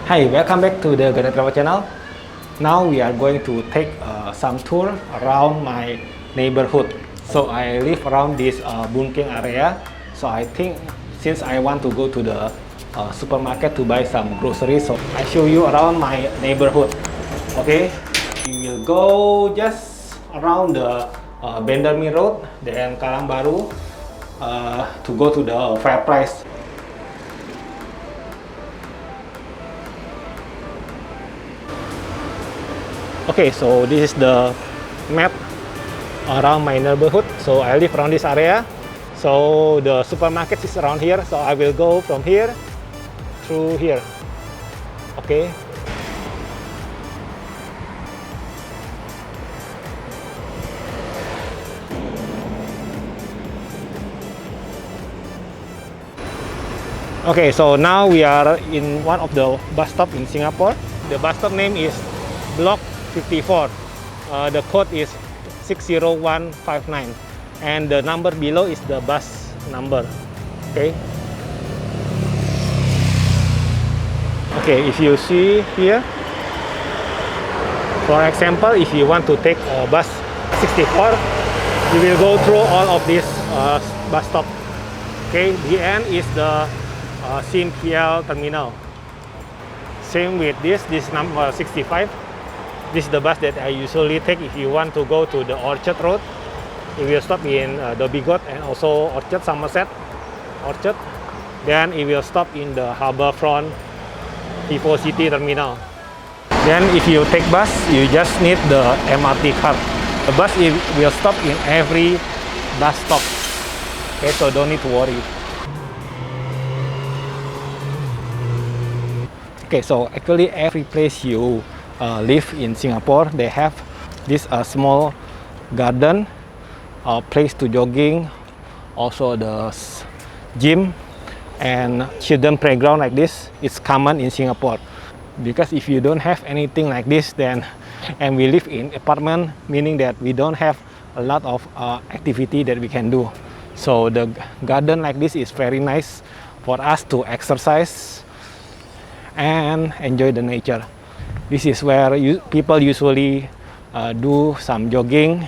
Hi, welcome back to the Ganet Travel channel. Now we are going to take some tour around my neighborhood. So I live around this Bunking area. So I think since I want to go to the supermarket to buy some groceries, so I show you around my neighborhood. Okay, we will go just around the Bendermi Road, then Kalang Baru to go to the Fair Price. Okay, so this is the map around my neighborhood. So I live around this area. So the supermarket is around here. So I will go from here through here. Okay. Okay, so now we are in one of the bus stop in Singapore. The bus stop name is Block 54. The code is 60159, and the number below is the bus number. Okay. Okay, if you see here, for example, if you want to take bus 64, you will go through all of this bus stop. Okay, the end is the Simpial terminal. Same with this number 65. This is the bus that I usually take if you want to go to the Orchard Road. It will stop in Dhoby Ghaut and also Orchard, Somerset, Orchard. Then it will stop in the Harbourfront Vivo City terminal. Then if you take bus, you just need the MRT card. The bus will stop in every bus stop. Okay, so don't need to worry. Okay, so actually every place you live in Singapore, they have this small garden, place to jogging, also the gym and children playground like this. It's common in Singapore, because if you don't have anything like this, then and we live in apartment, meaning that we don't have a lot of activity that we can do. So the garden like this is very nice for us to exercise and enjoy the nature. This is where people usually do some jogging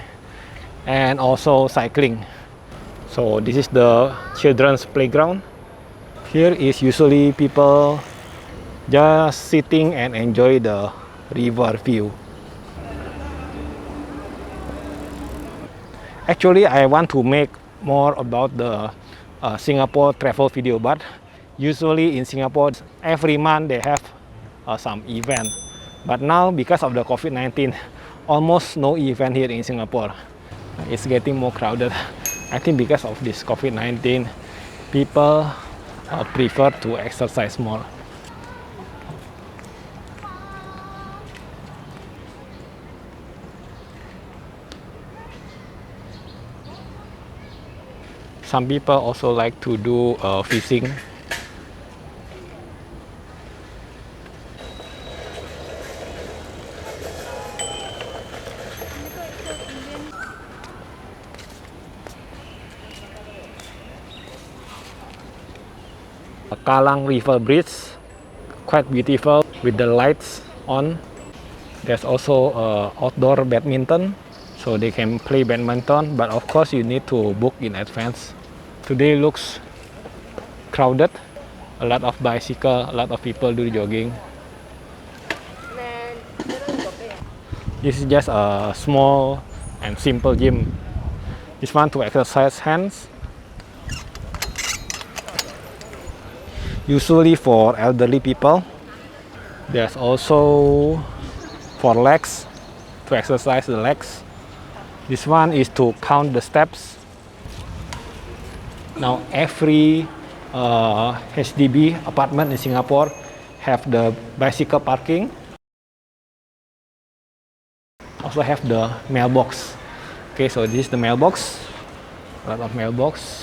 and also cycling. So this is the children's playground. Here is usually people just sitting and enjoy the river view. Actually, I want to make more about the Singapore travel video, but usually in Singapore, every month they have some event. But now, because of the COVID-19, almost no event here in Singapore. It's getting more crowded. I think because of this COVID-19, people prefer to exercise more. Some people also like to do fishing. Kallang River Bridge, quite beautiful with the lights on. There's also outdoor badminton, so they can play badminton, but of course you need to book in advance. Today looks crowded, a lot of bicycle, a lot of people do jogging. This is just a small and simple gym. This one to exercise hands. Usually for elderly people. There's also for legs, to exercise the legs. This one is to count the steps. Now every HDB apartment in Singapore have the bicycle parking. Also have the mailbox. Okay, so this is the mailbox. A lot of mailbox.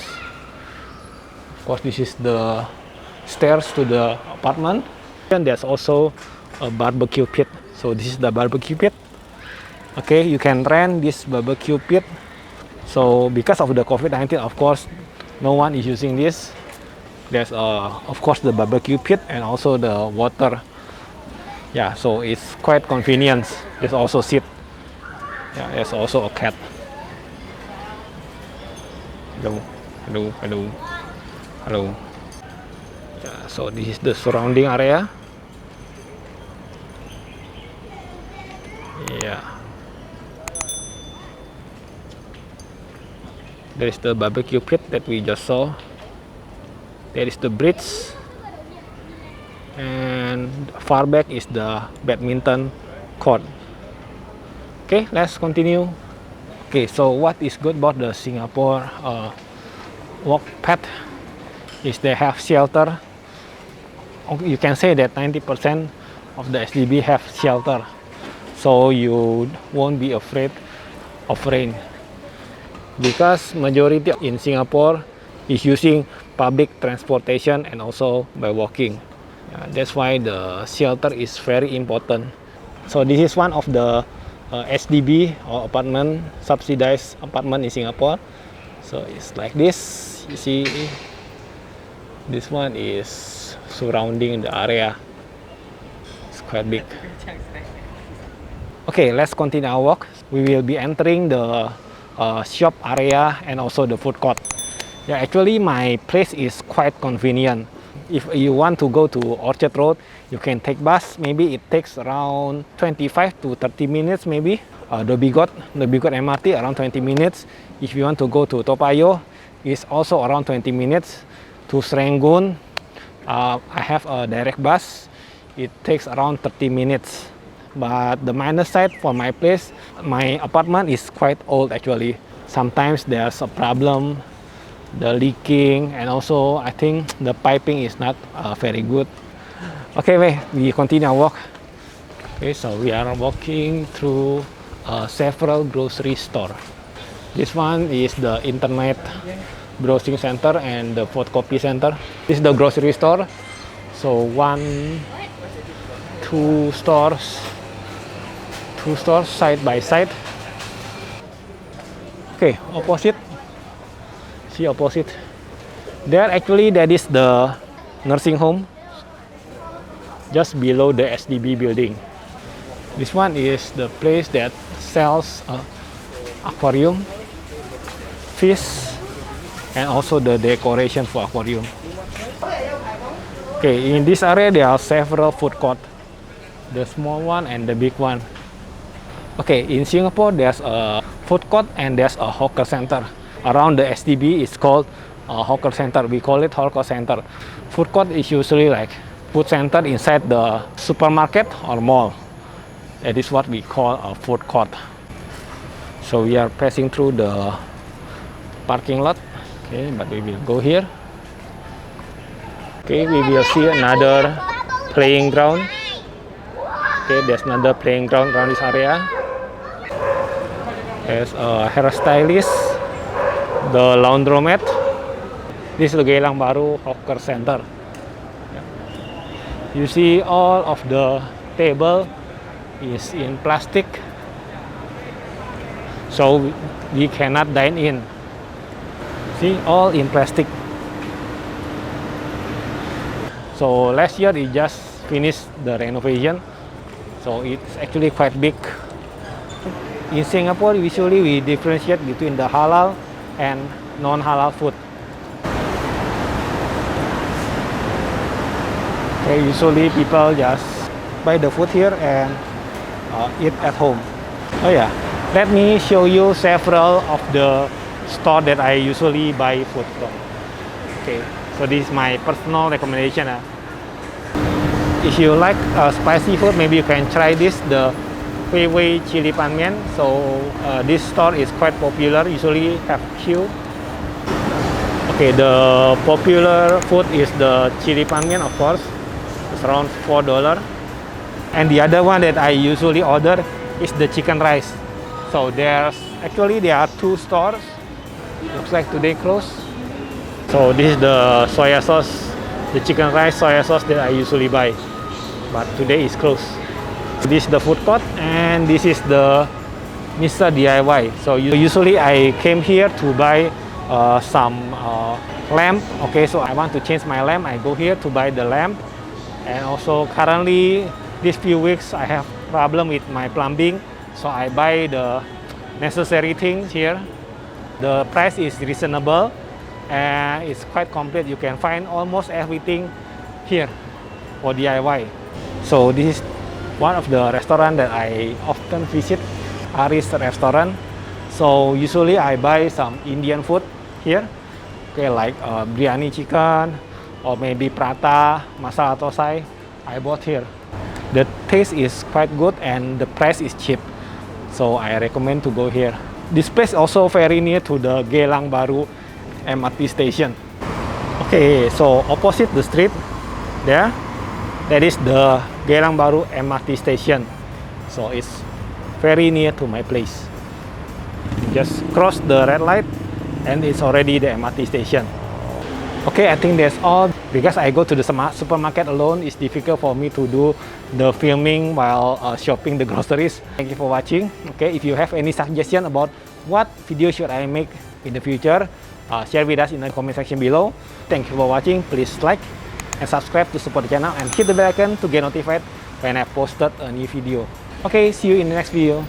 Of course, this is the stairs to the apartment. And there's also a barbecue pit. So this is the barbecue pit. Okay, you can rent this barbecue pit. So because of the COVID-19, of course, no one is using this. There's of course the barbecue pit and also the water Yeah, so it's quite convenient. There's also seat. Yeah, there's also a cat. Hello, hello, hello, hello. Yeah, so this is the surrounding area. Yeah. There is the barbecue pit that we just saw. There is the bridge. And far back is the badminton court. Okay, let's continue. Okay, so what is good about the Singapore walk path is they have shelter. You can say that 90% of the SDB have shelter, so you won't be afraid of rain, because majority in Singapore is using public transportation and also by walking. That's why the shelter is very important. So this is one of the SDB or apartment, subsidized apartment in Singapore. So it's like this. You see, this one is surrounding the area. It's quite big. Okay, let's continue our walk. We will be entering the shop area and also the food court. Yeah, actually my place is quite convenient. If you want to go to Orchard Road, you can take bus. Maybe it takes around 25 to 30 minutes maybe. The Bigot MRT around 20 minutes. If you want to go to Toa Payoh, it's also around 20 minutes. To Serangoon, I have a direct bus. It takes around 30 minutes. But the minus side for my place, my apartment is quite old actually. Sometimes there's a problem, the leaking, and also I think the piping is not very good. Okay, wait, we continue our walk. Okay, so we are walking through several grocery store. This one is the internet browsing center and the photocopy center. This is the grocery store. So two stores side by side. Okay, opposite. See opposite. There actually that is the nursing home just below the SDB building. This one is the place that sells aquarium, fish, and also the decoration for aquarium. Okay, in this area there are several food courts, the small one and the big one. Okay, in Singapore there's a food court and there's a hawker center. Around the SDB it's called a hawker center. We call it hawker center. Food court is usually like food center inside the supermarket or mall. That is what we call a food court. So we are passing through the parking lot. Okay, but we will go here. Okay, we will see another playing ground. Okay, there's another playing ground around this area. There's a hairstylist, the laundromat. This is the Geylang Bahru Hawker Center. You see all of the table is in plastic, so we cannot dine in. See, all in plastic. So last year we just finished the renovation, so it's actually quite big. In Singapore, usually we differentiate between the halal and non-halal food. Okay, usually people just buy the food here and eat at home. Oh yeah, let me show you several of the stores that I usually buy food from. Okay, so this is my personal recommendation. If you like spicy food, maybe you can try this, the Wei Wei Chili Pan Mian. So this store is quite popular, usually have queue. Okay, the popular food is the Chili Pan Mian, of course. It's around $4. And the other one that I usually order is the chicken rice. So there are two stores. Looks like today closed. So this is the soya sauce, the chicken rice soya sauce that I usually buy, but today is closed. This is the food court and this is the Mr. DIY. So usually I came here to buy some lamp. Okay, so I want to change my lamp. I go here to buy the lamp. And also currently these few weeks I have problem with my plumbing, so I buy the necessary things here. The price is reasonable and it's quite complete. You can find almost everything here for DIY. So this is one of the restaurants that I often visit, Aris restaurant. So usually I buy some Indian food here, okay, like biryani chicken or maybe prata, masala thosai. I bought here. The taste is quite good and the price is cheap, so I recommend to go here. This place also very near to the Geylang Bahru MRT station. Okay, so opposite the street there, that is the Geylang Bahru MRT station. So it's very near to my place. Just cross the red light and it's already the MRT station. Okay, I think that's all. Because I go to the supermarket alone, it's difficult for me to do the filming while shopping the groceries. Thank you for watching. Okay, if you have any suggestion about what video should I make in the future, share with us in the comment section below. Thank you for watching. Please like and subscribe to support the channel and hit the bell icon to get notified when I posted a new video. Okay, see you in the next video.